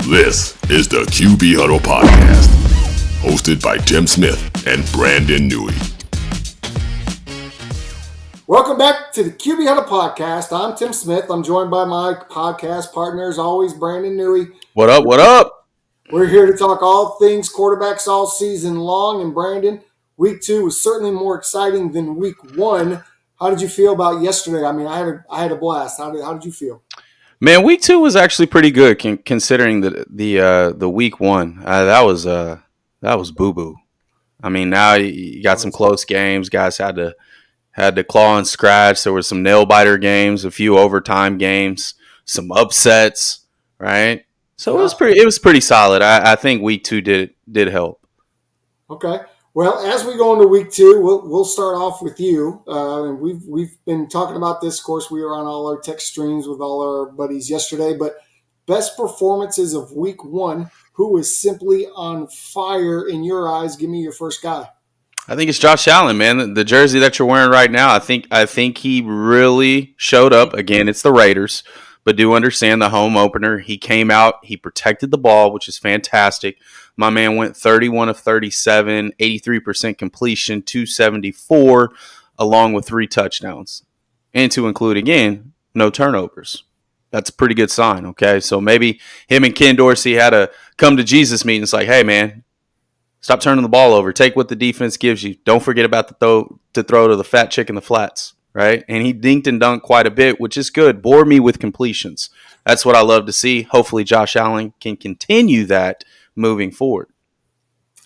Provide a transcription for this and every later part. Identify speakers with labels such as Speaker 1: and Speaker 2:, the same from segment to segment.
Speaker 1: This is the QB Huddle Podcast, hosted by Tim Smith and Brandon Newey.
Speaker 2: Welcome back to the QB Huddle Podcast. I'm Tim Smith. I'm joined by my podcast partner, as always, Brandon Newey.
Speaker 3: What up, what up?
Speaker 2: We're here to talk all things quarterbacks all season long. And Brandon, week 2 was certainly more exciting than week 1. How did you feel about yesterday? I mean, I had a blast. How did you feel?
Speaker 3: Man, week 2 was actually pretty good considering the week 1. That was boo boo. I mean, now you got some close games. Guys had to claw and scratch. There were some nail biter games, a few overtime games, some upsets, right? So it was pretty solid. I think week 2 did help.
Speaker 2: Okay. Well, as we go into week 2, we'll start off with you. And we've been talking about this. Of course, we were on all our text streams with all our buddies yesterday. But best performances of week 1, who was simply on fire in your eyes? Give me your first guy.
Speaker 3: I think it's Josh Allen, man. The jersey that you're wearing right now, I think he really showed up. Again, it's the Raiders, but do understand the home opener. He came out, he protected the ball, which is fantastic. My man went 31 of 37, 83% completion, 274, along with 3 touchdowns. And to include, again, no turnovers. That's a pretty good sign, okay? So maybe him and Ken Dorsey had a come to Jesus meeting. It's like, hey, man, stop turning the ball over. Take what the defense gives you. Don't forget about to throw to the fat chick in the flats, right? And he dinked and dunked quite a bit, which is good. Bore me with completions. That's what I love to see. Hopefully Josh Allen can continue that moving forward.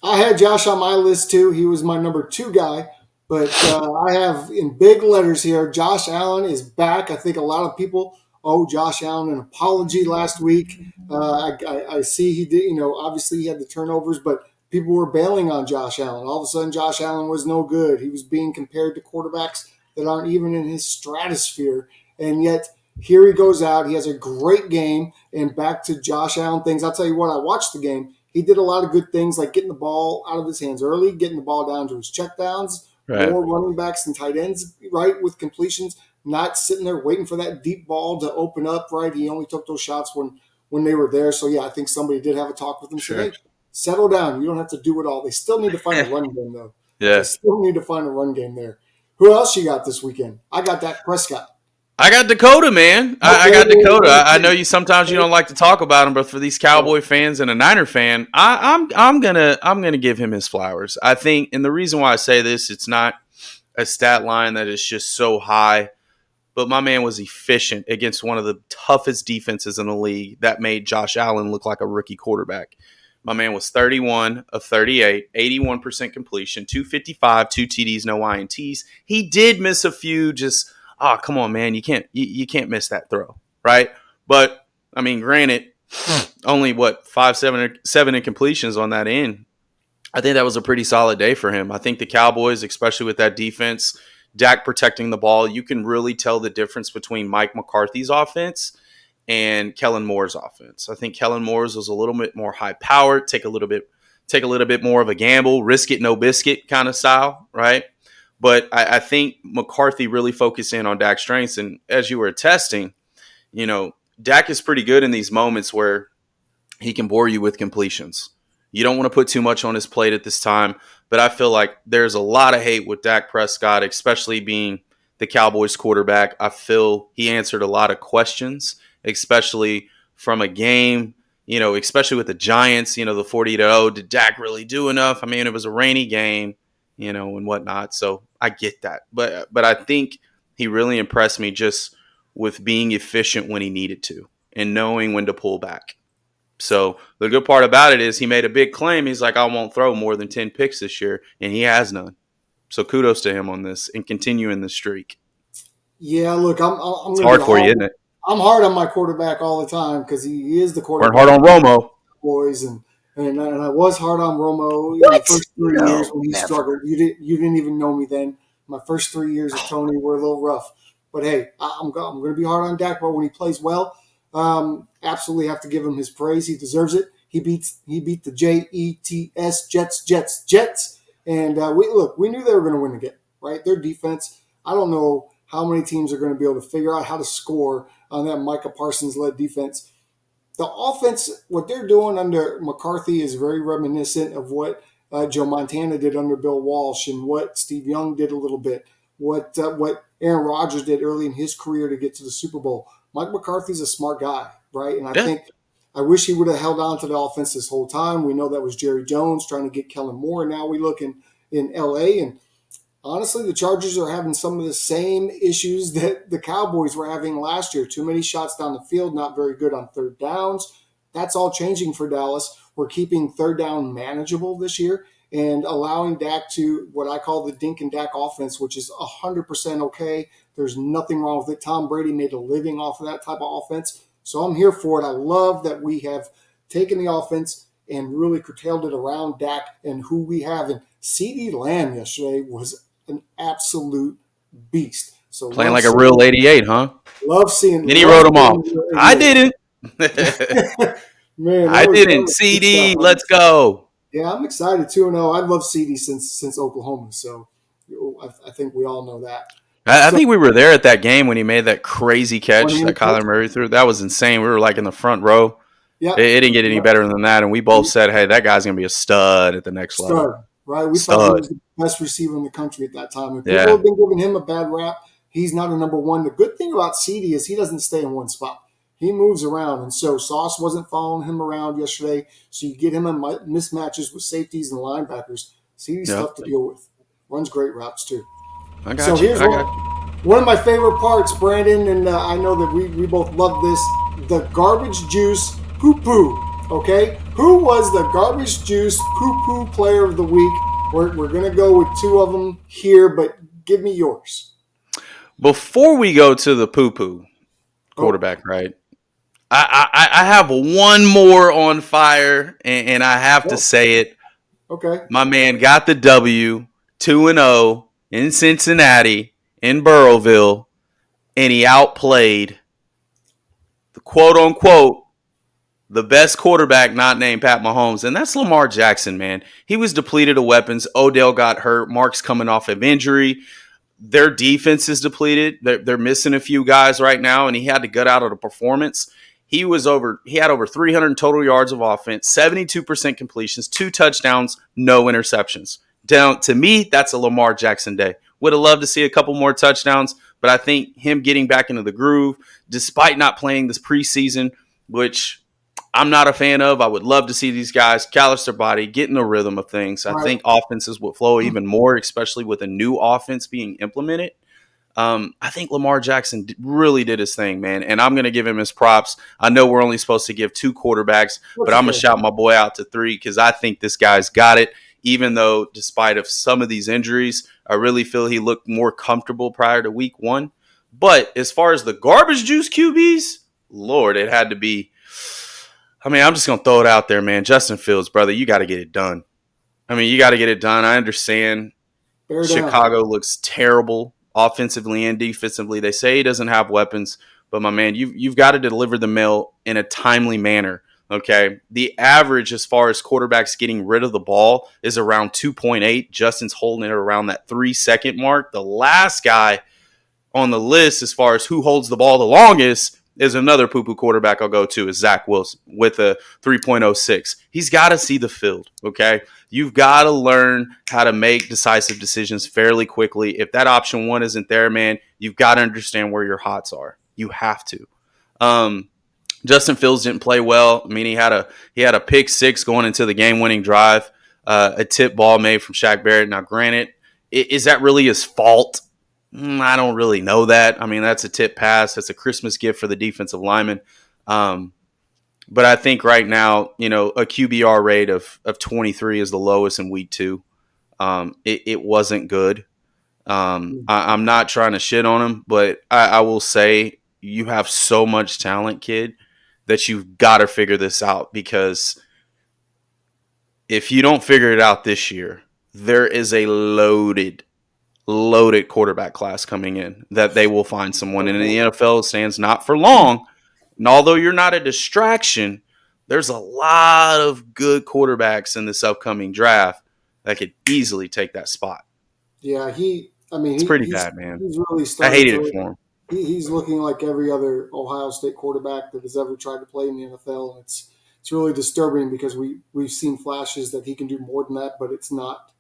Speaker 2: I had Josh on my list too. He was my number 2 guy. But I have in big letters here, Josh Allen is back. I think a lot of people owe Josh Allen an apology last week. I see he did, obviously he had the turnovers, but people were bailing on Josh Allen. All of a sudden, Josh Allen was no good. He was being compared to quarterbacks that aren't even in his stratosphere. And yet, here he goes out. He has a great game. And back to Josh Allen things. I'll tell you what, I watched the game. He did a lot of good things, like getting the ball out of his hands early, getting the ball down to his checkdowns, more running backs and tight ends, right, with completions, not sitting there waiting for that deep ball to open up, right? He only took those shots when they were there. So, yeah, I think somebody did have a talk with him today. Settle down. You don't have to do it all. They still need to find a run game, though.
Speaker 3: Yeah.
Speaker 2: They still need to find a run game there. Who else you got this weekend? I got Dak Prescott.
Speaker 3: I got Dakota, man. I got Dakota. I know you sometimes you don't like to talk about him, but for these Cowboy fans and a Niner fan, I'm gonna give him his flowers. I think, and the reason why I say this, it's not a stat line that is just so high, but my man was efficient against one of the toughest defenses in the league that made Josh Allen look like a rookie quarterback. My man was 31 of 38, 81% completion, 255, 2 TDs, no INTs. He did miss a few. Just come on, man, you can't miss that throw, right? But I mean, granted, only 7 incompletions on that end. I think that was a pretty solid day for him. I think the Cowboys, especially with that defense, Dak protecting the ball, you can really tell the difference between Mike McCarthy's offense and Kellen Moore's offense. I think Kellen Moore's was a little bit more high powered, take a little bit more of a gamble, risk it, no biscuit kind of style, right? But I think McCarthy really focused in on Dak's strengths. And as you were attesting, Dak is pretty good in these moments where he can bore you with completions. You don't want to put too much on his plate at this time, but I feel like there's a lot of hate with Dak Prescott, especially being the Cowboys quarterback. I feel he answered a lot of questions, especially from a game, especially with the Giants, the 40-0. Did Dak really do enough? I mean, it was a rainy game, and whatnot. So I get that. But I think he really impressed me just with being efficient when he needed to and knowing when to pull back. So the good part about it is he made a big claim. He's like, I won't throw more than 10 picks this year, and he has none. So kudos to him on this and continuing the streak.
Speaker 2: Yeah, look, I'm
Speaker 3: it's hard for you, isn't it?
Speaker 2: I'm hard on my quarterback all the time because he is the quarterback.
Speaker 3: We're hard on Romo.
Speaker 2: Boys, and I was hard on Romo in the first 3 years when he struggled. You didn't even know me then. My first 3 years of Tony were a little rough. But, hey, I'm going to be hard on Dak, but when he plays well, absolutely have to give him his praise. He deserves it. He beat the Jets. And we knew they were going to win again, right? Their defense, I don't know how many teams are going to be able to figure out how to score on that Micah Parsons-led defense. the offense, what they're doing under McCarthy is very reminiscent of what Joe Montana did under Bill Walsh and what Steve Young did a little bit, what Aaron Rodgers did early in his career to get to the Super Bowl. Mike McCarthy's a smart guy, right? And I wish he would have held on to the offense this whole time. We know that was Jerry Jones trying to get Kellen Moore. Now we look in L.A. and honestly, the Chargers are having some of the same issues that the Cowboys were having last year. Too many shots down the field, not very good on third downs. That's all changing for Dallas. We're keeping third down manageable this year and allowing Dak to what I call the Dink and Dak offense, which is 100% okay. There's nothing wrong with it. Tom Brady made a living off of that type of offense. So I'm here for it. I love that we have taken the offense and really curtailed it around Dak and who we have. And CeeDee Lamb yesterday was an absolute beast. So
Speaker 3: playing like a real 88, huh?
Speaker 2: Love seeing.
Speaker 3: And he wrote them off. I didn't.
Speaker 2: Man,
Speaker 3: I didn't. CD, let's go.
Speaker 2: Yeah, I'm excited too. No, I've loved CD since Oklahoma. So I think we all know that.
Speaker 3: I think we were there at that game when he made that crazy catch that Kyler Murray threw. That was insane. We were like in the front row. Yeah, it didn't get any better than that. And we both said, hey, that guy's going to be a stud at the next level.
Speaker 2: Right? We thought he was the best receiver in the country at that time. If people have been giving him a bad rap, he's not a number one. The good thing about CD is he doesn't stay in one spot. He moves around. And so Sauce wasn't following him around yesterday. So you get him in mismatches with safeties and linebackers. CD's tough to deal with. Runs great routes too.
Speaker 3: I got you.
Speaker 2: Here's one of my favorite parts, Brandon, and I know that we both love this, the garbage juice poo-poo, okay? Who was the garbage juice poo-poo player of the week? We're going to go with two of them here, but give me yours.
Speaker 3: Before we go to the poo-poo quarterback, right? I have one more on fire, and I have to say it.
Speaker 2: Okay.
Speaker 3: My man got the W, 2-0 in Cincinnati, in Burrowville, and he outplayed the quote-unquote the best quarterback not named Pat Mahomes, and that's Lamar Jackson, man. He was depleted of weapons. Odell got hurt. Mark's coming off of injury. Their defense is depleted. They're missing a few guys right now, and he had to gut out of the performance. He had over 300 total yards of offense, 72% completions, 2 touchdowns, no interceptions. To me, that's a Lamar Jackson day. Would have loved to see a couple more touchdowns, but I think him getting back into the groove, despite not playing this preseason, which I'm not a fan of. I would love to see these guys callous their body, get in the rhythm of things. I think offenses will flow even more, especially with a new offense being implemented. I think Lamar Jackson really did his thing, man, and I'm going to give him his props. I know we're only supposed to give 2 quarterbacks, but I'm going to shout my boy out to 3 because I think this guy's got it, even though despite of some of these injuries, I really feel he looked more comfortable prior to week 1. But as far as the garbage juice QBs, Lord, it had to be – I'm just going to throw it out there, man. Justin Fields, brother, you got to get it done. You got to get it done. I understand Chicago looks terrible offensively and defensively. They say he doesn't have weapons, but my man, you've got to deliver the mail in a timely manner, okay? The average as far as quarterbacks getting rid of the ball is around 2.8. Justin's holding it around that 3-second mark. The last guy on the list as far as who holds the ball the longest is another poo-poo quarterback I'll go to is Zach Wilson with a 3.06. He's got to see the field, okay? You've got to learn how to make decisive decisions fairly quickly. If that option 1 isn't there, man, you've got to understand where your hots are. You have to. Justin Fields didn't play well. He had a pick 6 going into the game-winning drive, a tip ball made from Shaq Barrett. Now, granted, is that really his fault? I don't really know that. That's a tip pass. That's a Christmas gift for the defensive lineman. But I think right now, a QBR rate of 23 is the lowest in week 2. It wasn't good. I'm not trying to shit on him, but I will say you have so much talent, kid, that you've got to figure this out, because if you don't figure it out this year, there is a loaded quarterback class coming in that they will find someone. And in the NFL, it stands not for long. And although you're not a distraction, there's a lot of good quarterbacks in this upcoming draft that could easily take that spot.
Speaker 2: Yeah,
Speaker 3: it's pretty bad, man.
Speaker 2: He's really
Speaker 3: I hated it for him.
Speaker 2: he's looking like every other Ohio State quarterback that has ever tried to play in the NFL, and it's really disturbing because we've seen flashes that he can do more than that, but it's not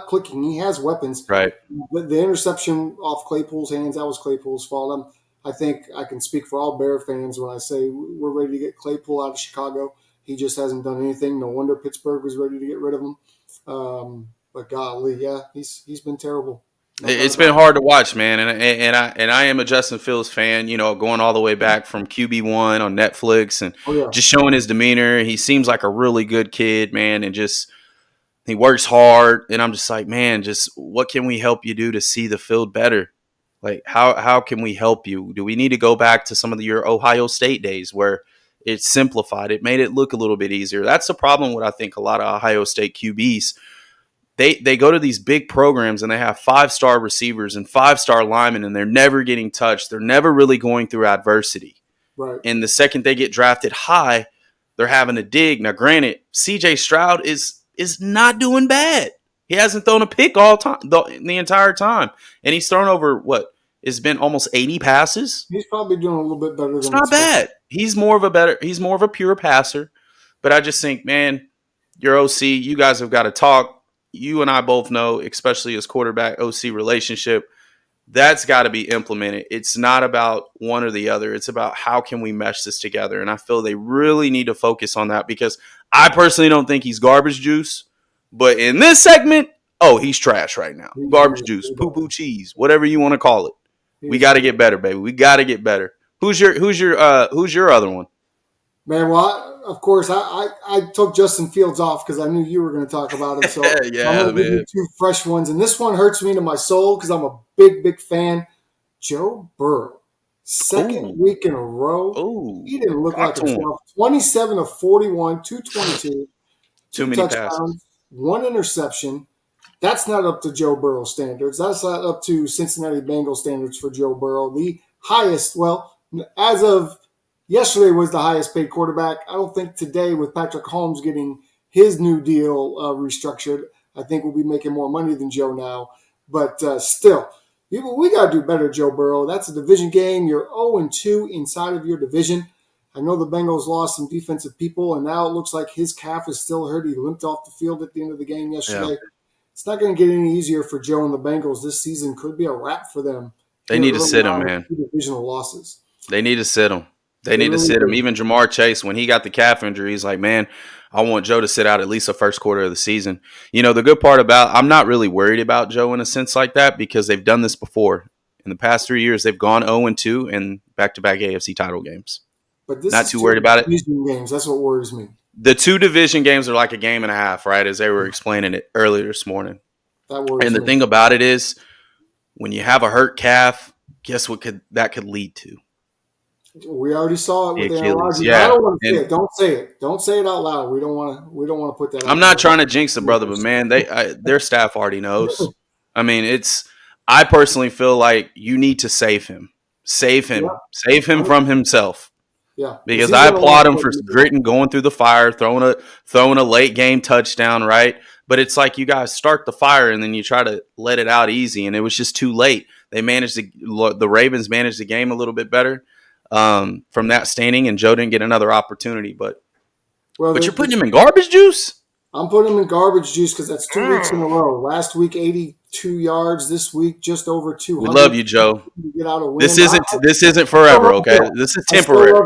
Speaker 2: clicking. He has weapons.
Speaker 3: Right.
Speaker 2: The interception off Claypool's hands, that was Claypool's fault. I think I can speak for all Bear fans when I say we're ready to get Claypool out of Chicago. He just hasn't done anything. No wonder Pittsburgh was ready to get rid of him. But golly, yeah, he's been terrible.
Speaker 3: It's been hard to watch, man, and I am a Justin Fields fan. Going all the way back from QB1 on Netflix, and just showing his demeanor. He seems like a really good kid, man, and just he works hard. And I'm just like, man, just what can we help you do to see the field better? Like, how can we help you? Do we need to go back to some of your Ohio State days where it's simplified? It made it look a little bit easier. That's the problem with, I think, a lot of Ohio State QBs. They go to these big programs and they have 5-star receivers and 5-star linemen, and they're never getting touched. They're never really going through adversity.
Speaker 2: Right.
Speaker 3: And the second they get drafted high, they're having to dig. Now, granted, C.J. Stroud is not doing bad. He hasn't thrown a pick all time the entire time, and he's thrown over it's been almost 80 passes.
Speaker 2: He's probably doing a little bit better.
Speaker 3: It's not bad. He's more of a pure passer. But I just think, man, your OC, you guys have got to talk. You and I both know, especially as quarterback OC relationship, that's got to be implemented. It's not about one or the other. It's about how can we mesh this together. And I feel they really need to focus on that, because I personally don't think he's garbage juice. But in this segment, he's trash right now. Garbage juice, poo-poo cheese, whatever you want to call it. We got to get better, baby. We got to get better. Who's your other one?
Speaker 2: Man, well, of course, I took Justin Fields off because I knew you were going to talk about him. So
Speaker 3: yeah,
Speaker 2: I'm going to give you two fresh ones. And this one hurts me to my soul because I'm a big fan. Joe Burrow. Second week in a row. He didn't look like himself. 27 of 41, 222.
Speaker 3: Too many passes.
Speaker 2: 1 interception. That's not up to Joe Burrow standards. That's not up to Cincinnati Bengals standards for Joe Burrow. The highest, as of yesterday, was the highest paid quarterback. I don't think today, with Patrick Mahomes getting his new deal restructured, I think we'll be making more money than Joe now. But still, we got to do better, Joe Burrow. That's a division game. You're 0-2 inside of your division. I know the Bengals lost some defensive people, and now it looks like his calf is still hurt. He limped off the field at the end of the game yesterday. Yeah. It's not going to get any easier for Joe and the Bengals. This season could be a wrap for them.
Speaker 3: They need to sit him, man.
Speaker 2: Divisional losses.
Speaker 3: They need to sit him. They need to sit him. Even Jamar Chase, when he got the calf injury, he's like, man, I want Joe to sit out at least the first quarter of the season. The good part about, I'm not really worried about Joe in a sense like that, because they've done this before. In the past 3 years, they've gone 0-2 in back-to-back AFC title games.
Speaker 2: But this
Speaker 3: not too worried about it.
Speaker 2: Games. That's what worries me.
Speaker 3: The 2 division games are like a game and a half, right? As they were explaining it earlier this morning.
Speaker 2: That worries
Speaker 3: and the
Speaker 2: me.
Speaker 3: thing about it is, when you have a hurt calf, guess what that could lead to?
Speaker 2: We already saw it with Aaron Rodgers.
Speaker 3: Yeah.
Speaker 2: I don't want to say it. Don't say it. Don't say it out loud. We don't want to put that.
Speaker 3: I'm not trying to jinx it, brother, but man, their staff already knows. I mean, I personally feel like you need to save him. Save him. Yeah. Save him from himself.
Speaker 2: Yeah.
Speaker 3: Because I applaud him for gritting, going through the fire, throwing a late game touchdown, right? But it's like you guys start the fire and then you try to let it out easy, and it was just too late. The Ravens managed the game a little bit better from that standing, and Joe didn't get another opportunity. But you're putting him in garbage juice?
Speaker 2: I'm putting him in garbage juice because that's 2 weeks in a row. Last week, 82 yards. This week, just over 200.
Speaker 3: We love you, Joe.
Speaker 2: Get out a win.
Speaker 3: This isn't forever, okay? This is temporary.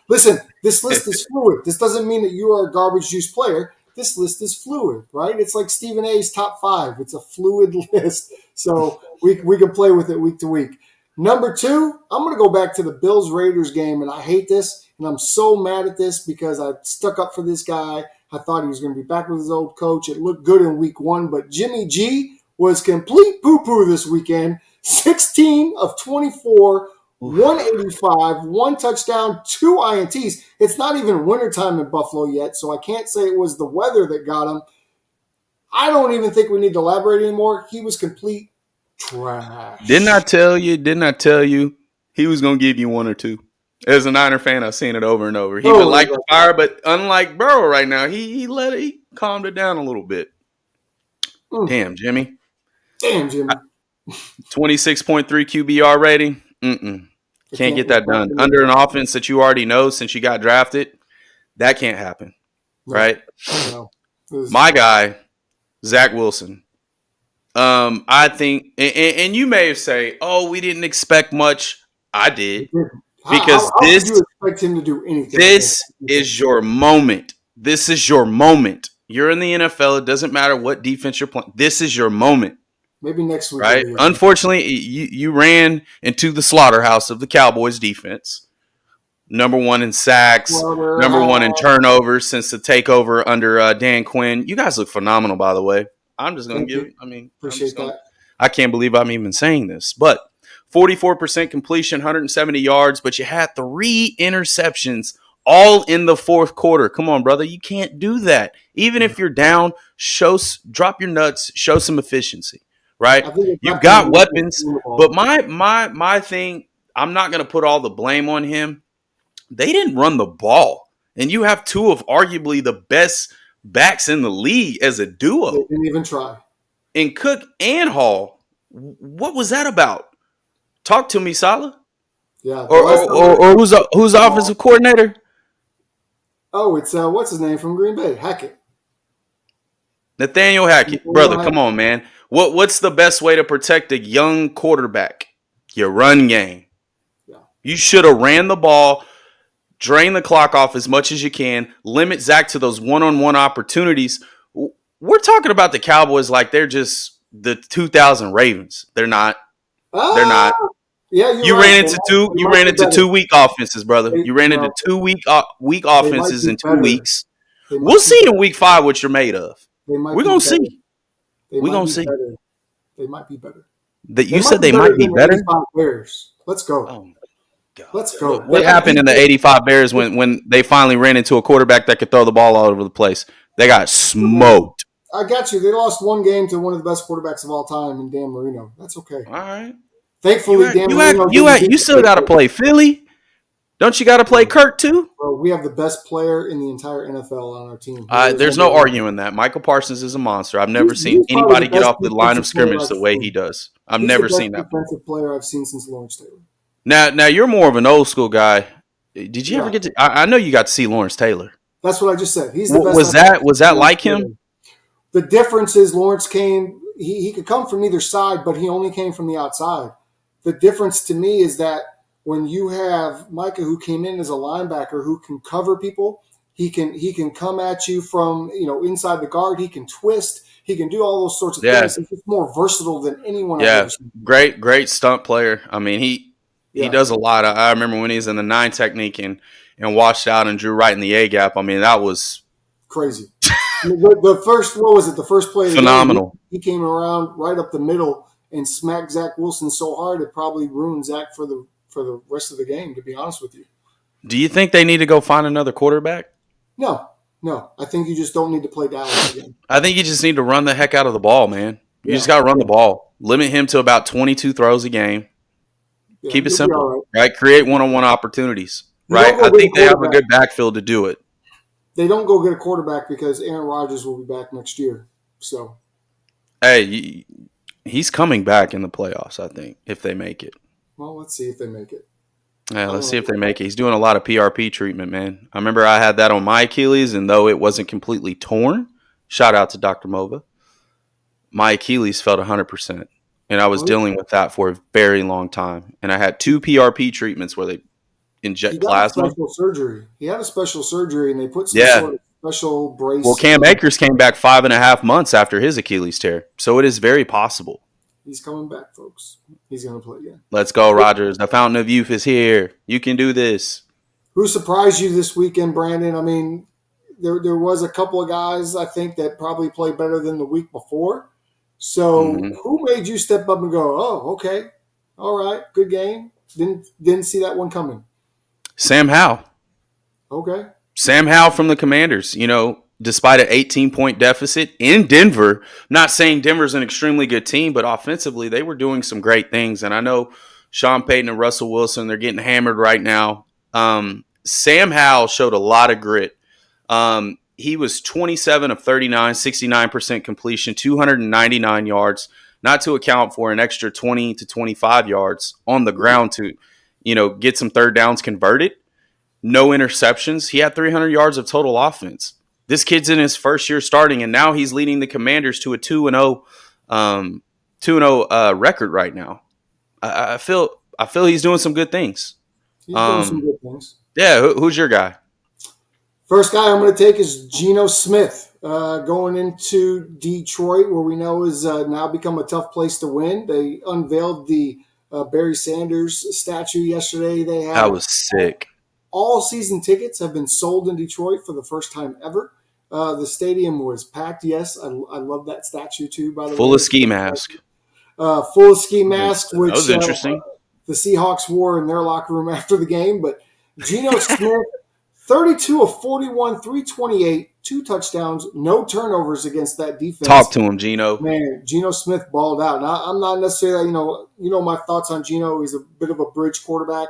Speaker 2: Listen, this list is fluid. This doesn't mean that you are a garbage juice player. This list is fluid, right? It's like Stephen A's top 5. It's a fluid list. So we can play with it week to week. Number 2, I'm going to go back to the Bills-Raiders game, and I hate this, and I'm so mad at this because I stuck up for this guy. I thought he was going to be back with his old coach. It looked good in week 1, but Jimmy G was complete poo-poo this weekend. 16 of 24, 185, 1 touchdown, 2 INTs. It's not even wintertime in Buffalo yet, so I can't say it was the weather that got him. I don't even think we need to elaborate anymore. He was complete trash.
Speaker 3: Didn't I tell you he was going to give you 1 or 2? As a Niner fan, I've seen it over and over. He would light the fire, but unlike Burrow right now, he calmed it down a little bit. Damn, Jimmy.
Speaker 2: 26.3
Speaker 3: QBR rating. Can't get that done. Under an offense that you already know since you got drafted, that can't happen, right?
Speaker 2: No.
Speaker 3: My guy, Zach Wilson. I think, and you may say, "Oh, we didn't expect much." I did, because
Speaker 2: how could you expect him to do anything?
Speaker 3: This is your moment. This is your moment. You're in the NFL. It doesn't matter what defense you're playing. This is your moment.
Speaker 2: Maybe next week,
Speaker 3: right? Unfortunately, you ran into the slaughterhouse of the Cowboys defense. Number one in sacks, number one in turnovers since the takeover under Dan Quinn. You guys look phenomenal, by the way. I'm just going to give you.
Speaker 2: Appreciate that.
Speaker 3: I can't believe I'm even saying this, but 44% completion, 170 yards, but you had 3 interceptions all in the fourth quarter. Come on, brother. You can't do that. Even if you're down, drop your nuts, show some efficiency, right? You've got weapons, but my thing, I'm not going to put all the blame on him. They didn't run the ball, and you have 2 of arguably the best backs in the league as a duo.
Speaker 2: They didn't even try.
Speaker 3: And Cook and Hall, what was that about? Talk to me, Salah.
Speaker 2: Yeah.
Speaker 3: Or who's offensive coordinator?
Speaker 2: Oh, it's what's his name from Green Bay? Hackett.
Speaker 3: Nathaniel Hackett. Brother, come on, man. What's the best way to protect a young quarterback? Your run game.
Speaker 2: Yeah.
Speaker 3: You should have ran the ball, drain the clock off as much as you can, limit Zach to those one-on-one opportunities. We're talking about the Cowboys like they're just the 2000 Ravens. They're not. They're not.
Speaker 2: Yeah,
Speaker 3: you ran into 2 weak offenses, brother. You ran into 2 weak offenses in 2 weeks. We'll see in week 5 what you're made of. We're gonna see. We're gonna see.
Speaker 2: They might be better.
Speaker 3: You said they might be better.
Speaker 2: Bears. Let's go.
Speaker 3: Oh my God.
Speaker 2: Let's go.
Speaker 3: What happened in the '85 Bears when they finally ran into a quarterback that could throw the ball all over the place? They got smoked.
Speaker 2: I got you. They lost 1 game to one of the best quarterbacks of all time in Dan Marino. That's okay.
Speaker 3: All right.
Speaker 2: Thankfully, Dan Marino.
Speaker 3: You still got to play Philly. Don't you got to play Kirk too?
Speaker 2: Bro, we have the best player in the entire NFL on our team.
Speaker 3: There's no arguing that. Michael Parsons is a monster. I've never seen anybody get off the line of scrimmage the way he does. I've never seen that.
Speaker 2: Defensive player I've seen since Lawrence Taylor.
Speaker 3: Now you're more of an old school guy. Did you ever get to? I know you got to see Lawrence Taylor.
Speaker 2: That's what I just said. He's the best.
Speaker 3: Was that like him?
Speaker 2: The difference is Lawrence came. He could come from either side, but he only came from the outside. The difference to me is that when you have Micah, who came in as a linebacker, who can cover people, he can come at you from inside the guard. He can twist. He can do all those sorts of things. He's just more versatile than anyone I've ever seen.
Speaker 3: Great stunt player. I mean, he does a lot. I remember when he was in the 9 technique and washed out and drew right in the A gap. I mean, that was
Speaker 2: crazy. The first, what was it? The first play,
Speaker 3: phenomenal.
Speaker 2: He came around right up the middle and smacked Zach Wilson so hard it probably ruined Zach for the rest of the game. To be honest with you,
Speaker 3: do you think they need to go find another quarterback?
Speaker 2: No. I think you just don't need to play Dallas again.
Speaker 3: I think you just need to run the heck out of the ball, man. You just got to run the ball. Limit him to about 22 throws a game. Yeah, keep it simple, right? Create one-on-one opportunities, right? I think they have a good backfield to do it.
Speaker 2: They don't go get a quarterback because Aaron Rodgers will be back next year. So,
Speaker 3: hey, he's coming back in the playoffs, I think, if they make it.
Speaker 2: Well, let's see if they make it.
Speaker 3: Yeah, let's see if they make it. He's doing a lot of PRP treatment, man. I remember I had that on my Achilles, and though it wasn't completely torn, shout out to Dr. Mova, my Achilles felt 100%. And I was dealing with that for a very long time. And I had 2 PRP treatments where they inject plasma.
Speaker 2: He had a special surgery, and they put some sort of special brace.
Speaker 3: Well, Cam Akers came back 5.5 months after his Achilles tear. So it is very possible.
Speaker 2: He's coming back, folks. He's going to play again.
Speaker 3: Let's go, Rodgers. The fountain of youth is here. You can do this.
Speaker 2: Who surprised you this weekend, Brandon? I mean, there was a couple of guys, I think, that probably played better than the week before. So who made you step up and go, oh, okay, all right, good game? Didn't see that one coming.
Speaker 3: Sam Howell.
Speaker 2: Okay.
Speaker 3: Sam Howell from the Commanders, despite an 18-point deficit in Denver. Not saying Denver's an extremely good team, but offensively they were doing some great things. And I know Sean Payton and Russell Wilson, they're getting hammered right now. Sam Howell showed a lot of grit. He was 27 of 39, 69% completion, 299 yards, not to account for an extra 20 to 25 yards on the ground to, get some third downs converted. No interceptions. He had 300 yards of total offense. This kid's in his first year starting, and now he's leading the Commanders to a 2-0 record right now. I feel he's doing some good things.
Speaker 2: He's doing some good things.
Speaker 3: Yeah, who's your guy?
Speaker 2: First guy I'm going to take is Geno Smith, going into Detroit, where we know is now become a tough place to win. They unveiled the Barry Sanders statue yesterday.
Speaker 3: That was sick.
Speaker 2: All season tickets have been sold in Detroit for the first time ever. The stadium was packed. Yes, I love that statue too. By the way,
Speaker 3: full of ski mask.
Speaker 2: Full of ski mask, which
Speaker 3: that was interesting.
Speaker 2: The Seahawks wore in their locker room after the game. But Geno Smith, 32 of 41, 328, 2 touchdowns, no turnovers against that defense.
Speaker 3: Talk to him, Geno.
Speaker 2: Man, Geno Smith balled out. Now, I'm not necessarily, my thoughts on Geno. He's a bit of a bridge quarterback.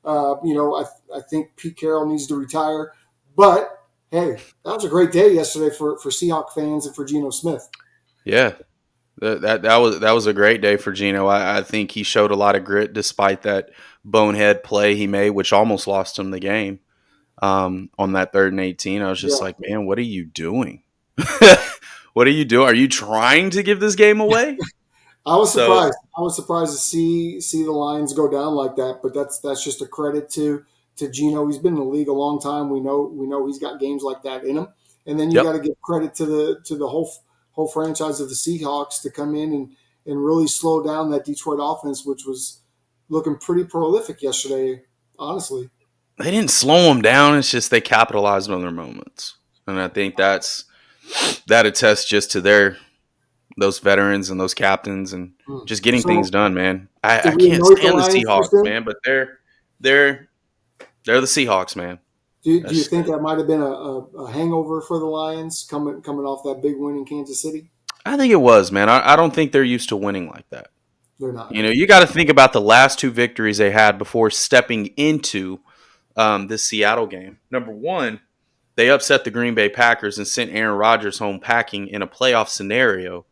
Speaker 2: I think Pete Carroll needs to retire. But, hey, that was a great day yesterday for Seahawk fans and for Geno Smith.
Speaker 3: Yeah, that was a great day for Geno. I think he showed a lot of grit despite that bonehead play he made, which almost lost him the game on that 3rd and 18. I was just like, man, what are you doing? What are you doing? Are you trying to give this game away?
Speaker 2: I was surprised. I was surprised to see the Lions go down like that, but that's just a credit to Geno. He's been in the league a long time. We know he's got games like that in him. And then you got to give credit to the whole franchise of the Seahawks to come in and really slow down that Detroit offense, which was looking pretty prolific yesterday, honestly.
Speaker 3: They didn't slow them down. It's just they capitalized on their moments. And I think that attests just to those veterans and those captains and just getting things done, man. I can't stand the Seahawks, man, but they're the Seahawks, man.
Speaker 2: Do you think that might have been a hangover for the Lions coming off that big win in Kansas City?
Speaker 3: I think it was, man. I don't think they're used to winning like that.
Speaker 2: They're not.
Speaker 3: You got to think about the last 2 victories they had before stepping into this Seattle game. Number 1, they upset the Green Bay Packers and sent Aaron Rodgers home packing in a playoff scenario,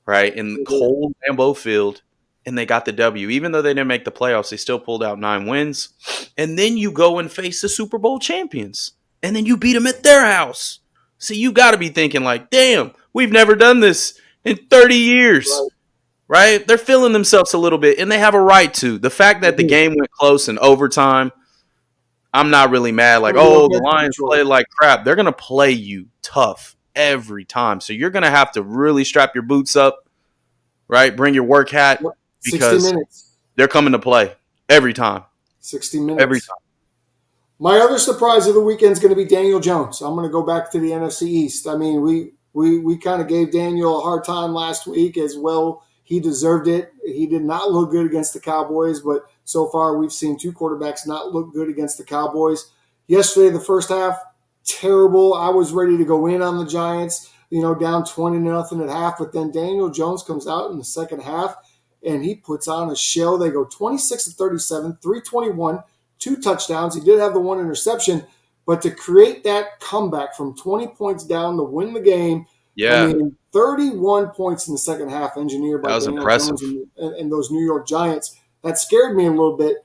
Speaker 3: right, in the cold Lambeau Field, and they got the W. Even though they didn't make the playoffs, they still pulled out 9 wins. And then you go and face the Super Bowl champions, and then you beat them at their house. So you got to be thinking like, damn, we've never done this in 30 years, right? They're feeling themselves a little bit, and they have a right to. The fact that the game went close in overtime, I'm not really mad. Like, the Lions played like crap. They're going to play you tough every time. So you're going to have to really strap your boots up, right? Bring your work hat because
Speaker 2: 60 minutes.
Speaker 3: They're coming to play every time.
Speaker 2: 60 minutes.
Speaker 3: Every time.
Speaker 2: My other surprise of the weekend is going to be Daniel Jones. I'm going to go back to the NFC East. I mean, we kind of gave Daniel a hard time last week as well. He deserved it. He did not look good against the Cowboys, but so far we've seen 2 quarterbacks not look good against the Cowboys. Yesterday, the first half, terrible. I was ready to go in on the Giants, down 20-0 at half, but then Daniel Jones comes out in the second half and he puts on a show. They go 26-37, 321, 2 touchdowns. He did have the 1 interception, but to create that comeback from 20 points down to win the game, 31 points in the second half engineered by Daniel Jones and those New York Giants. That scared me a little bit.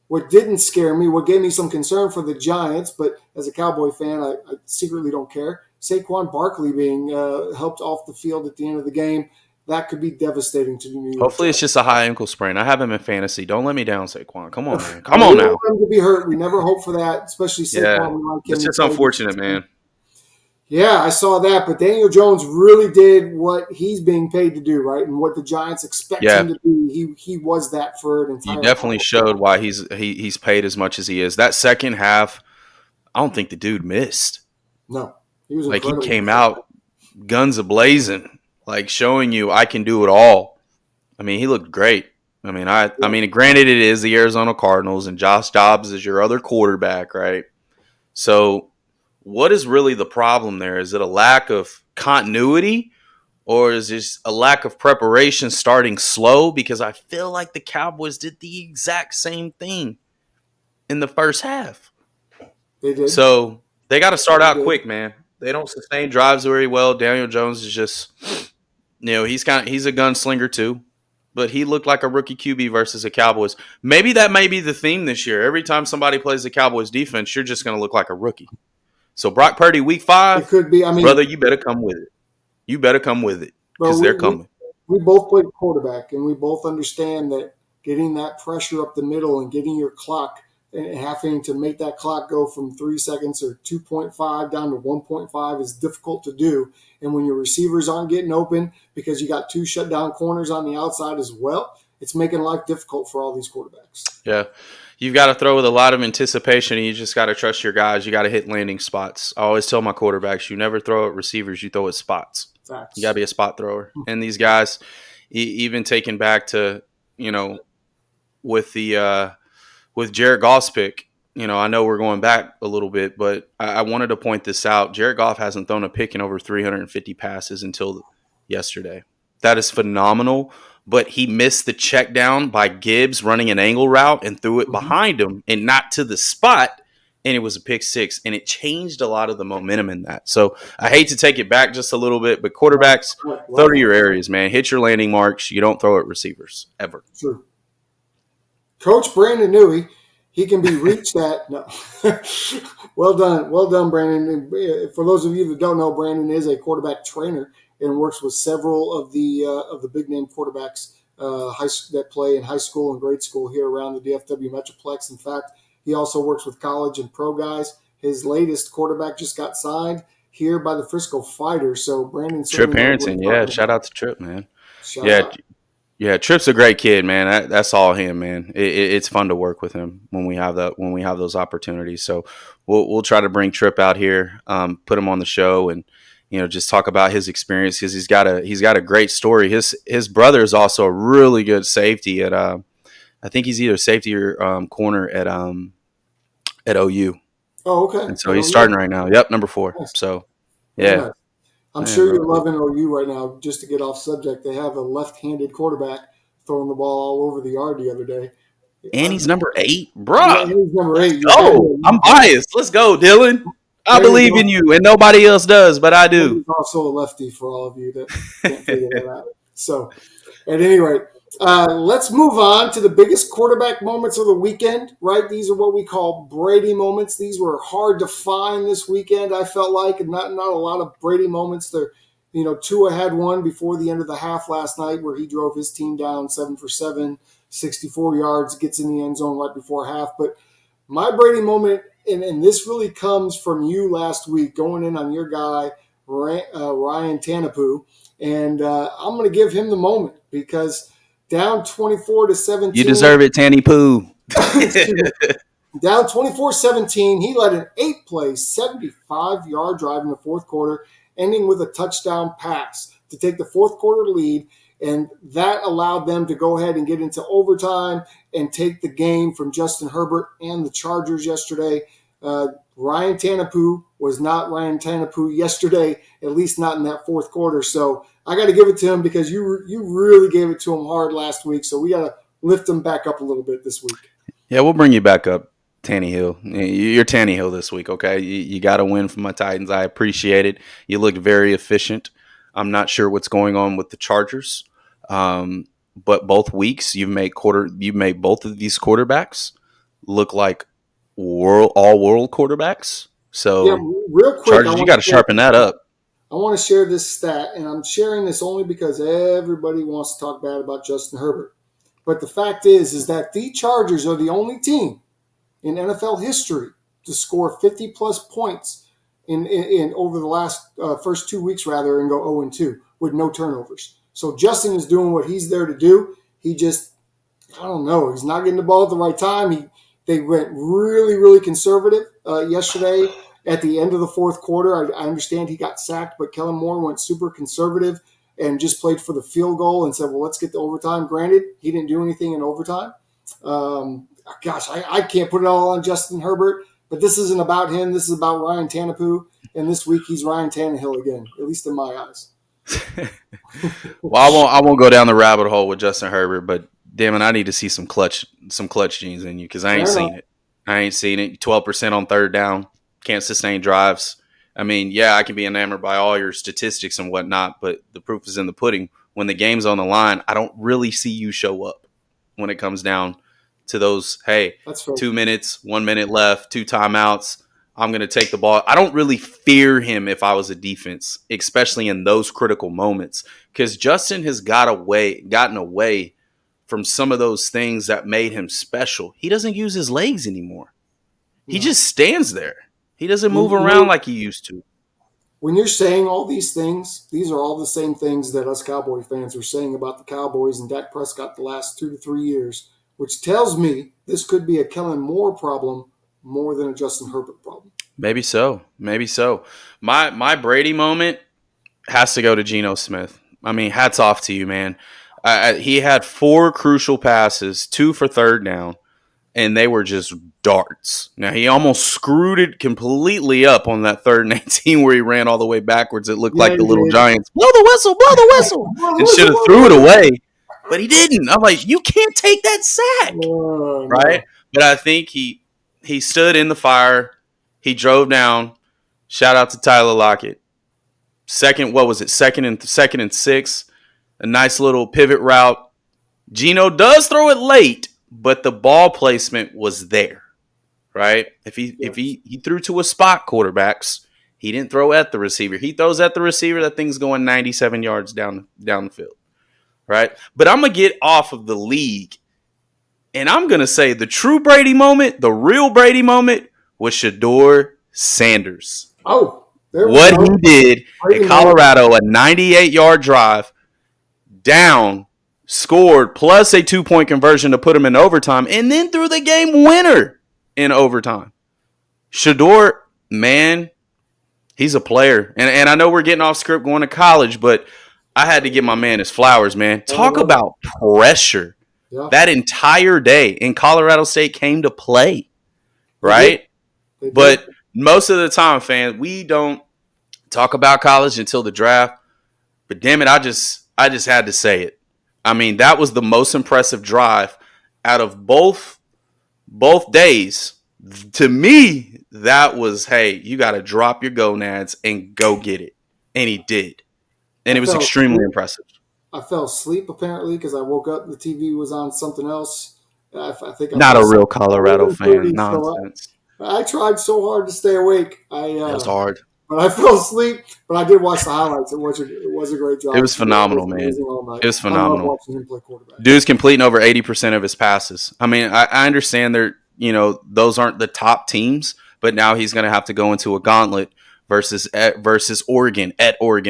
Speaker 2: What didn't scare me, what gave me some concern for the Giants, but as a Cowboy fan, I secretly don't care, Saquon Barkley being helped off the field at the end of the game. That could be devastating to the New York
Speaker 3: Hopefully
Speaker 2: Giants.
Speaker 3: It's just a high ankle sprain. I have him in fantasy. Don't let me down, Saquon. Come on, man. Come on now.
Speaker 2: We don't want him to be hurt. We never hope for that, especially Saquon.
Speaker 3: Yeah, it's just unfortunate, man.
Speaker 2: Yeah, I saw that, but Daniel Jones really did what he's being paid to do, right? And what the Giants expect him to do. He was that for an entire.
Speaker 3: He definitely showed why he's paid as much as he is. That second half, I don't think the dude missed.
Speaker 2: No, he was
Speaker 3: like he came out guns a-blazing, like showing you I can do it all. I mean, he looked great. I mean, granted, it is the Arizona Cardinals, and Josh Dobbs is your other quarterback, right? So. What is really the problem there? Is it a lack of continuity, or is this a lack of preparation starting slow? Because I feel like the Cowboys did the exact same thing in the first half.
Speaker 2: They did.
Speaker 3: So they got to start out quick, man. They don't sustain drives very well. Daniel Jones is just, he's a gunslinger too. but he looked like a rookie QB versus the Cowboys. Maybe that may be the theme this year. Every time somebody plays the Cowboys defense, you're just going to look like a rookie. So Brock Purdy, week 5,
Speaker 2: It could be. I mean,
Speaker 3: brother, you better come with it. You better come with it because they're coming.
Speaker 2: We both played quarterback, and we both understand that getting that pressure up the middle and getting your clock and having to make that clock go from 3 seconds or 2.5 down to 1.5 is difficult to do. And when your receivers aren't getting open because you got 2 shutdown corners on the outside as well, it's making life difficult for all these quarterbacks.
Speaker 3: Yeah. You've got to throw with a lot of anticipation, and you just got to trust your guys. You got to hit landing spots. I always tell my quarterbacks, you never throw at receivers, you throw at spots.
Speaker 2: Facts.
Speaker 3: You got to be a spot thrower. And these guys, even taking back to, with Jared Goff's pick, I know we're going back a little bit, but I wanted to point this out. Jared Goff hasn't thrown a pick in over 350 passes until yesterday. That is phenomenal. But he missed the check down by Gibbs running an angle route and threw it behind him and not to the spot. And it was a pick 6. And it changed a lot of the momentum in that. So I hate to take it back just a little bit, but quarterbacks, throw to your areas, man. Hit your landing marks. You don't throw at receivers ever.
Speaker 2: True. Coach Brandon Newey, he can be reached at. No. Well done, Brandon. For those of you that don't know, Brandon is a quarterback trainer and works with several of the big name quarterbacks that play in high school and grade school here around the DFW Metroplex. In fact, he also works with college and pro guys. His latest quarterback just got signed here by the Frisco Fighters. So Brandon,
Speaker 3: Trip Harrington, yeah, shout out to Trip, man.
Speaker 2: Shout out.
Speaker 3: Yeah, Tripp's a great kid, man. That's all him, man. It's fun to work with him when we have those opportunities. So we'll try to bring Tripp out here, put him on the show, and just talk about his experience because he's got a great story. His brother is also a really good safety at I think he's either safety or corner at OU.
Speaker 2: Oh, okay.
Speaker 3: And so he's starting right now. Yep, number 4. Nice. So yeah.
Speaker 2: Nice. I'm sure you're loving OU right now. Just to get off subject, they have a left-handed quarterback throwing the ball all over the yard the other day.
Speaker 3: And he's number 8, bro. Yeah,
Speaker 2: he's number 8.
Speaker 3: Oh, I'm biased. Let's go, Dylan. I believe in you, and nobody else does, but I do.
Speaker 2: He's also a lefty for all of you that can't figure that out. So, at any rate, let's move on to the biggest quarterback moments of the weekend, right? These are what we call Brady moments. These were hard to find this weekend, I felt like, and not a lot of Brady moments. Tua had one before the end of the half last night where he drove his team down 7 for 7, 64 yards, gets in the end zone right before half. But my Brady moment, and this really comes from you last week, going in on your guy, Ryan Tannehill, and I'm going to give him the moment because down 24-17.
Speaker 3: You deserve it, Tanny Poo.
Speaker 2: Down 24-17, he led an 8-play, 75-yard drive in the fourth quarter, ending with a touchdown pass to take the fourth quarter lead, and that allowed them to go ahead and get into overtime and take the game from Justin Herbert and the Chargers yesterday. Ryan Tannehill was not Ryan Tannehill yesterday, at least not in that fourth quarter. So I got to give it to him because you really gave it to him hard last week. So we got to lift him back up a little bit this week.
Speaker 3: Yeah, we'll bring you back up, Tannehill. You're Tannehill this week, okay? You got to win for my Titans. I appreciate it. You looked very efficient. I'm not sure what's going on with the Chargers, but both weeks you've made both of these quarterbacks look like all-world quarterbacks. So,
Speaker 2: yeah, real quick,
Speaker 3: Chargers, you got to sharpen that up.
Speaker 2: I want to share this stat, and I'm sharing this only because everybody wants to talk bad about Justin Herbert. But the fact is that the Chargers are the only team in NFL history to score 50-plus points in over the last first 2 weeks, rather, and go 0-2 with no turnovers. So Justin is doing what he's there to do. He just, I don't know, he's not getting the ball at the right time. They went really, really conservative yesterday at the end of the fourth quarter. I understand he got sacked, but Kellen Moore went super conservative and just played for the field goal and said, well, let's get the overtime. Granted, he didn't do anything in overtime. I can't put it all on Justin Herbert, but this isn't about him. This is about Ryan Tannehill, and this week he's Ryan Tannehill again, at least in my eyes.
Speaker 3: Well, I won't go down the rabbit hole with Justin Herbert, but damn it, I need to see some clutch genes in you because I ain't seen it. 12% on third down, can't sustain drives. I mean, yeah, I can be enamored by all your statistics and whatnot, but the proof is in the pudding. when the game's on the line, I don't really see you show up when it comes down to those, hey, 2 minutes, 1 minute left, 2 timeouts. I'm going to take the ball. I don't really fear him if I was a defense, especially in those critical moments, because Justin has gotten away from some of those things that made him special. He doesn't use his legs anymore. He just stands there. He doesn't move around like he used to.
Speaker 2: When you're saying all these things, these are all the same things that us Cowboy fans are saying about the Cowboys and Dak Prescott the last 2 to 3 years, which tells me this could be a Kellen Moore problem more than a Justin Herbert problem.
Speaker 3: Maybe so. My Brady moment has to go to Geno Smith. I mean, hats off to you, man. He had 4 crucial passes, 2 for third down, and they were just darts. Now, he almost screwed it completely up on that 3rd and 18 where he ran all the way backwards. It looked like the little Giants, blow the whistle, and should have threw it away. But he didn't. I'm like, you can't take that sack, right? No. But I think he stood in the fire. He drove down. Shout out to Tyler Lockett. Second and 6. A nice little pivot route. Geno does throw it late, but the ball placement was there, right? If he threw to a spot quarterbacks, he didn't throw at the receiver. He throws at the receiver, that thing's going 97 yards down the field, right? But I'm going to get off of the league, and I'm going to say the true Brady moment, the real Brady moment, was Shedeur Sanders.
Speaker 2: Oh,
Speaker 3: what he did in Colorado, a 98-yard drive, down, scored, plus a 2-point conversion to put him in overtime, and then threw the game winner in overtime. Shedeur, man, he's a player. And I know we're getting off script going to college, but I had to give my man his flowers, man. Talk about pressure. Yeah. That entire day in Colorado State came to play, right? But most of the time, fans, we don't talk about college until the draft. But damn it, I just had to say it. I mean, that was the most impressive drive out of both days. To me, that was, hey, you got to drop your gonads and go get it. And he did. And it was extremely impressive.
Speaker 2: I fell asleep, apparently, because I woke up and the TV was on something else. I think
Speaker 3: not a real Colorado fan. Nonsense.
Speaker 2: I tried so hard to stay awake.
Speaker 3: It was hard.
Speaker 2: But I fell asleep. But I did watch the highlights. It was a great job.
Speaker 3: It was phenomenal, man. It was phenomenal. Watching him play quarterback. Dude's completing over 80% of his passes. I mean, I understand those aren't the top teams, but now he's going to have to go into a gauntlet versus Oregon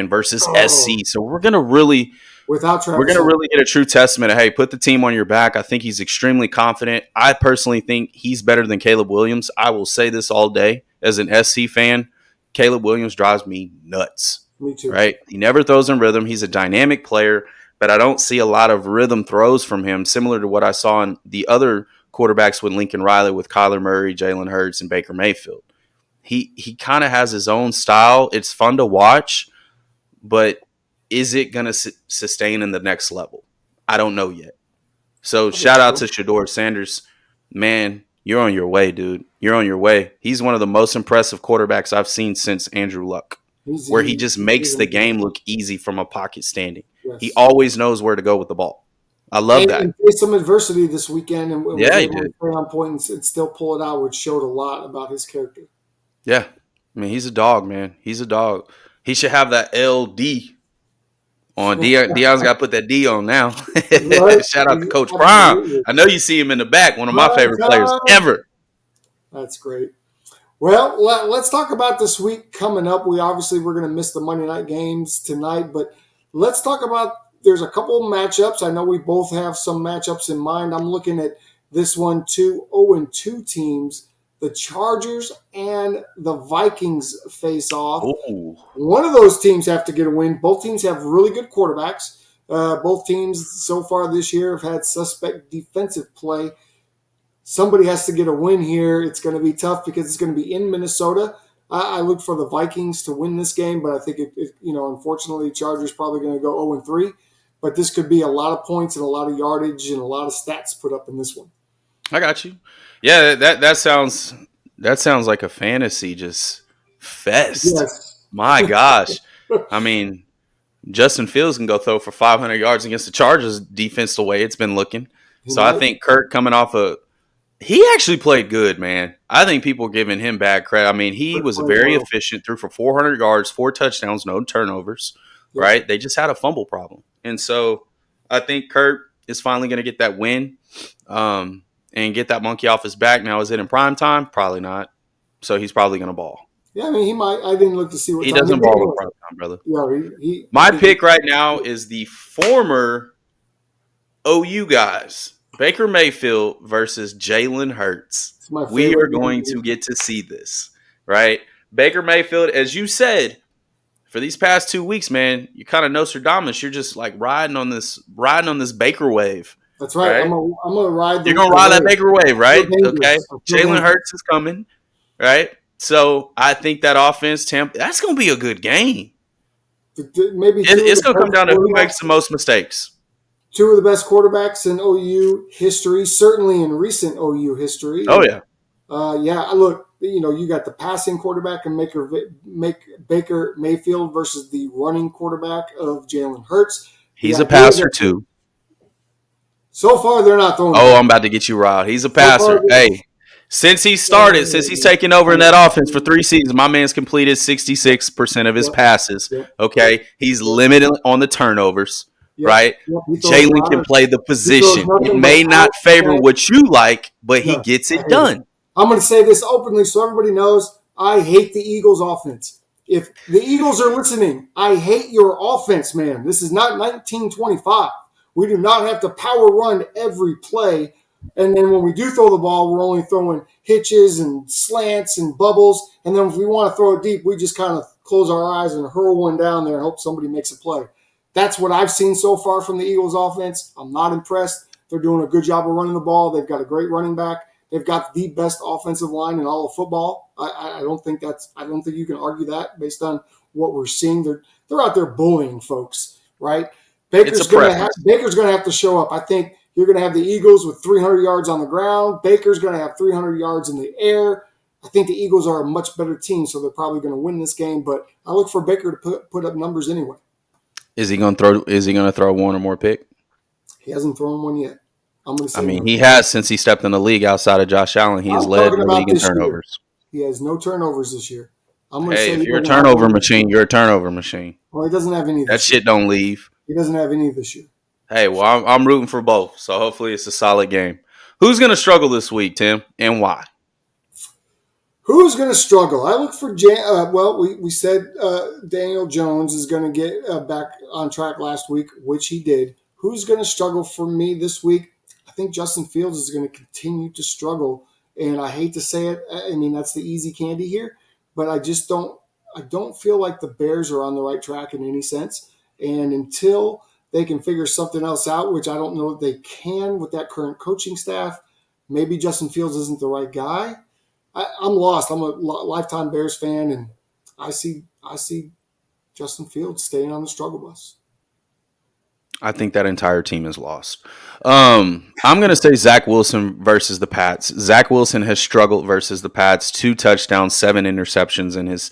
Speaker 3: versus SC. So we're going to really get a true testament of, hey, put the team on your back. I think he's extremely confident. I personally think he's better than Caleb Williams. I will say this all day as an SC fan. Caleb Williams drives me nuts.
Speaker 2: Me too.
Speaker 3: Right? He never throws in rhythm. He's a dynamic player, but I don't see a lot of rhythm throws from him, similar to what I saw in the other quarterbacks with Lincoln Riley, with Kyler Murray, Jalen Hurts, and Baker Mayfield. He kind of has his own style. It's fun to watch, but is it going to sustain in the next level? I don't know yet. So shout out to Shedeur Sanders. Man, you're on your way, dude. You're on your way. He's one of the most impressive quarterbacks I've seen since Andrew Luck, where he just makes the game look easy from a pocket standing. Yes. He always knows where to go with the ball. I love that.
Speaker 2: He faced some adversity this weekend, and
Speaker 3: he did.
Speaker 2: Stay on point and still pull it out, which showed a lot about his character.
Speaker 3: Yeah. I mean, he's a dog, man. He's a dog. He should have that LD on. Deion's got to put that D on now. Right. Shout out to Coach Prime. I know you see him in the back. One of my favorite players ever.
Speaker 2: That's great. Well, let's talk about this week coming up. We're going to miss the Monday night games tonight, but let's talk about, there's a couple of matchups. I know we both have some matchups in mind. I'm looking at this one, 0-2 teams. The Chargers and the Vikings face off.
Speaker 3: Ooh.
Speaker 2: One of those teams have to get a win. Both teams have really good quarterbacks. Both teams so far this year have had suspect defensive play. Somebody has to get a win here. It's going to be tough because it's going to be in Minnesota. I look for the Vikings to win this game, but I think unfortunately, Chargers probably going to go 0-3. But this could be a lot of points and a lot of yardage and a lot of stats put up in this one.
Speaker 3: I got you. Yeah, that sounds like a fantasy just fest.
Speaker 2: Yes.
Speaker 3: My gosh. I mean, Justin Fields can go throw for 500 yards against the Chargers defense the way it's been looking. So I think Kirk coming off he actually played good, man. I think people are giving him bad credit. I mean, he was very efficient, threw for 400 yards, 4 touchdowns, no turnovers, right? They just had a fumble problem. And so I think Kirk is finally going to get that win and get that monkey off his back. Now, is it in prime time? Probably not. So he's probably going to ball.
Speaker 2: Yeah, I mean, he might. I didn't look to see what
Speaker 3: he doesn't ball in prime time, brother.
Speaker 2: Yeah,
Speaker 3: my pick right now is the former OU guys, Baker Mayfield versus Jalen Hurts. We are going to get to see this, right? Baker Mayfield, as you said, for these past 2 weeks, man, you kind of Nostradamus. You're just like riding on this Baker wave.
Speaker 2: That's right. I'm gonna ride.
Speaker 3: You're gonna ride that Baker wave, right? Okay. Jalen Hurts is coming, right? So I think that offense, that's gonna be a good game.
Speaker 2: Maybe
Speaker 3: it's gonna come down to who makes the most mistakes.
Speaker 2: 2 of the best quarterbacks in OU history, certainly in recent OU history.
Speaker 3: Oh yeah.
Speaker 2: Look, you got the passing quarterback and Baker Mayfield versus the running quarterback of Jalen Hurts.
Speaker 3: He's a passer too.
Speaker 2: So far, they're not throwing.
Speaker 3: Oh, I'm about to get you riled. He's a passer. Hey, since he's taken over in that offense for 3 seasons, my man's completed 66% of his passes. Okay, he's limited on the turnovers. Right? Jalen can play the position. It may not favor what you like, but he gets it done.
Speaker 2: I'm going to say this openly so everybody knows I hate the Eagles offense. If the Eagles are listening, I hate your offense, man. This is not 1925. We do not have to power run every play. And then when we do throw the ball, we're only throwing hitches and slants and bubbles. And then if we want to throw it deep, we just kind of close our eyes and hurl one down there and hope somebody makes a play. That's what I've seen so far from the Eagles offense. I'm not impressed. They're doing a good job of running the ball. They've got a great running back. They've got the best offensive line in all of football. I don't think you can argue that based on what we're seeing. They're out there bullying folks, right? Baker's going to have to show up. I think you're going to have the Eagles with 300 yards on the ground. Baker's going to have 300 yards in the air. I think the Eagles are a much better team, so they're probably going to win this game. But I look for Baker to put up numbers anyway.
Speaker 3: Is he going to throw one or more pick?
Speaker 2: He hasn't thrown one yet.
Speaker 3: He has since he stepped in the league outside of Josh Allen. He has led the league in turnovers.
Speaker 2: He has no turnovers this year.
Speaker 3: If you're a turnover machine, you're a turnover machine.
Speaker 2: Well, he doesn't have any.
Speaker 3: That shit don't leave.
Speaker 2: He doesn't have any this year.
Speaker 3: Hey, well, I'm rooting for both, so hopefully it's a solid game. Who's going to struggle this week, Tim, and why?
Speaker 2: Who's going to struggle? I look for we said Daniel Jones is going to get back on track last week, which he did. Who's going to struggle for me this week? I think Justin Fields is going to continue to struggle, and I hate to say it. I mean, that's the easy candy here, but I don't feel like the Bears are on the right track in any sense. And until they can figure something else out, which I don't know if they can with that current coaching staff, maybe Justin Fields isn't the right guy. I'm lost. I'm a lifetime Bears fan, and I see Justin Fields staying on the struggle bus.
Speaker 3: I think that entire team is lost. I'm going to say Zach Wilson versus the Pats. Zach Wilson has struggled versus the Pats. 2 touchdowns, 7 interceptions in his.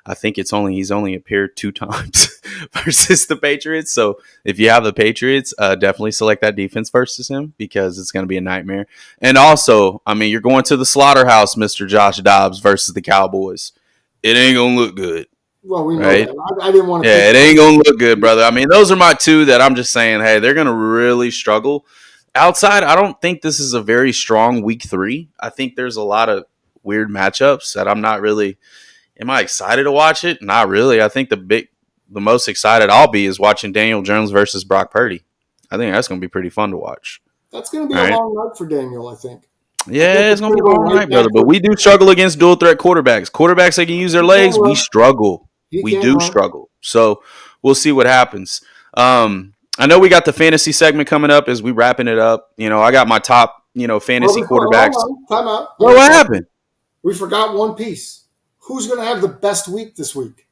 Speaker 3: I think he's only appeared 2 times versus the Patriots. So if you have the Patriots, definitely select that defense versus him because it's going to be a nightmare. And also, I mean, you're going to the slaughterhouse, Mr. Josh Dobbs versus the Cowboys. It ain't going to look good.
Speaker 2: Well, we know that. I didn't want to.
Speaker 3: Yeah, it ain't going to look good, brother. I mean, those are my 2 that I'm just saying, hey, they're going to really struggle. Outside, I don't think this is a very strong week 3. I think there's a lot of weird matchups that I'm not really – am I excited to watch it? Not really. I think the most excited I'll be is watching Daniel Jones versus Brock Purdy. I think that's going to be pretty fun to watch.
Speaker 2: That's going to be a long night for Daniel, I think.
Speaker 3: Yeah, it's going to be a long night, brother. But we do struggle against dual threat quarterbacks. Quarterbacks that can use their legs, we struggle. We do struggle. So we'll see what happens. I know we got the fantasy segment coming up as we wrapping it up. I got my top, fantasy quarterbacks.
Speaker 2: Time out.
Speaker 3: Well, what happened?
Speaker 2: We forgot one piece. Who's going to have the best week this week?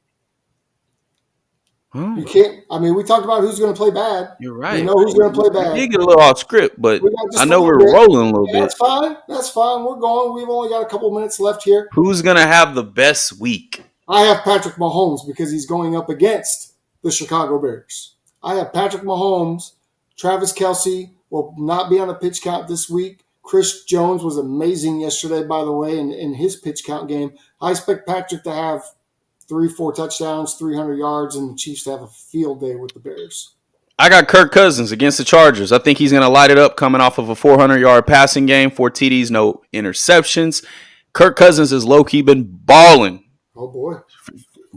Speaker 2: You can't. I mean, we talked about who's going to play bad.
Speaker 3: You're right.
Speaker 2: We know who's going to play bad.
Speaker 3: We did get a little off script, but I know we're rolling a little bit.
Speaker 2: That's fine. That's fine. We're going. We've only got a couple minutes left here.
Speaker 3: Who's going to have the best week?
Speaker 2: I have Patrick Mahomes because he's going up against the Chicago Bears. I have Patrick Mahomes. Travis Kelce will not be on the pitch count this week. Chris Jones was amazing yesterday, by the way, in his pitch count game. I expect Patrick to have 3-4 touchdowns, 300 yards, and the Chiefs to have a field day with the Bears.
Speaker 3: I got Kirk Cousins against the Chargers. I think he's going to light it up coming off of a 400-yard passing game, 4 TDs, no interceptions. Kirk Cousins has low-key been balling.
Speaker 2: Oh, boy.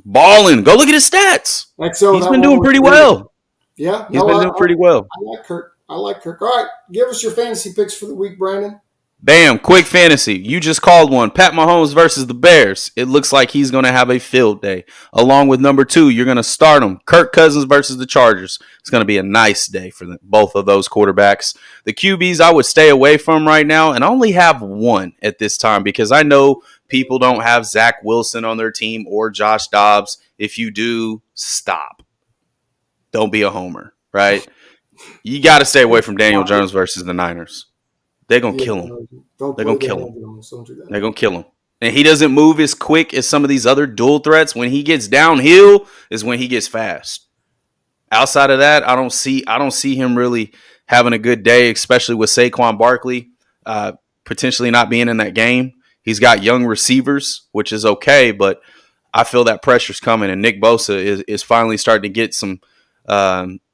Speaker 3: Balling. Go look at his stats. He's been doing pretty well.
Speaker 2: Yeah.
Speaker 3: He's been doing pretty well.
Speaker 2: I like Kirk. All right. Give us your fantasy picks for the week, Brandon.
Speaker 3: Bam. Quick fantasy. You just called one. Pat Mahomes versus the Bears. It looks like he's going to have a field day. Along with number 2, you're going to start him. Kirk Cousins versus the Chargers. It's going to be a nice day for both of those quarterbacks. The QBs I would stay away from right now, and I only have one at this time because I know people don't have Zach Wilson on their team or Josh Dobbs. If you do, stop. Don't be a homer, right? You got to stay away from Daniel Jones versus the Niners. They're going to kill him. They're going to kill him. They're going to kill him. And he doesn't move as quick as some of these other dual threats. When he gets downhill is when he gets fast. Outside of that, I don't see him really having a good day, especially with Saquon Barkley potentially not being in that game. He's got young receivers, which is okay, but I feel that pressure's coming, and Nick Bosa is finally starting to get some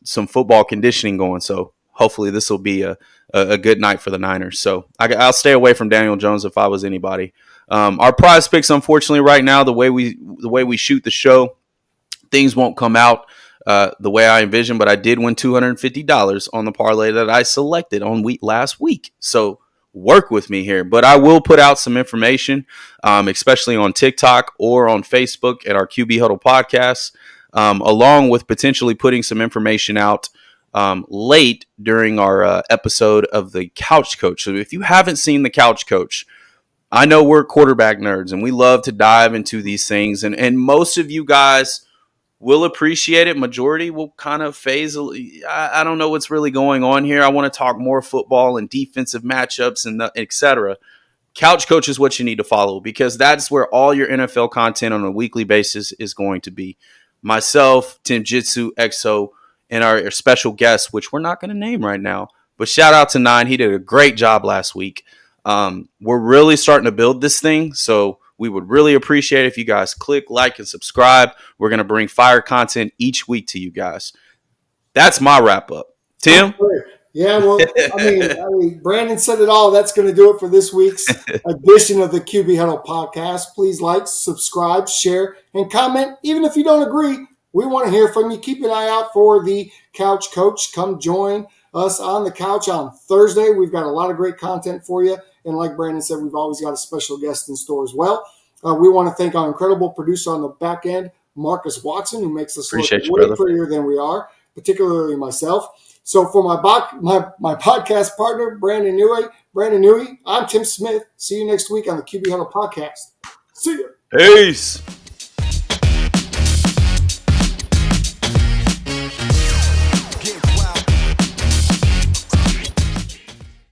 Speaker 3: football conditioning going. So hopefully this will be a good night for the Niners. So I'll stay away from Daniel Jones if I was anybody. Our prize picks, unfortunately, right now, the way we shoot the show, things won't come out the way I envisioned, but I did win $250 on the parlay that I selected on last week. So work with me here, but I will put out some information, especially on TikTok or on Facebook at our QB Huddle Podcast, along with potentially putting some information out late during our episode of the Couch Coach. So if you haven't seen the Couch Coach, I know we're quarterback nerds and we love to dive into these things, and most of you guys will appreciate it. Majority will kind of phase. I don't know what's really going on here. I want to talk more football and defensive matchups and etc. Couch Coach is what you need to follow because that's where all your NFL content on a weekly basis is going to be. Myself, Tim Jitsu, EXO, and our special guest, which we're not going to name right now. But shout out to Nine. He did a great job last week. We're really starting to build this thing, so we would really appreciate if you guys click, like, and subscribe. We're going to bring fire content each week to you guys. That's my wrap up. Tim?
Speaker 2: Yeah, well, I mean, Brandon said it all. That's going to do it for this week's edition of the QB Huddle Podcast. Please like, subscribe, share, and comment. Even if you don't agree, we want to hear from you. Keep an eye out for the Couch Coach. Come join us on the couch on Thursday. We've got a lot of great content for you. And like Brandon said, we've always got a special guest in store as well. We want to thank our incredible producer on the back end, Marcus Watson, who makes us look way prettier than we are, particularly myself. So for my podcast partner, Brandon Newey, I'm Tim Smith. See you next week on the QB Huddle Podcast. See you.
Speaker 3: Peace.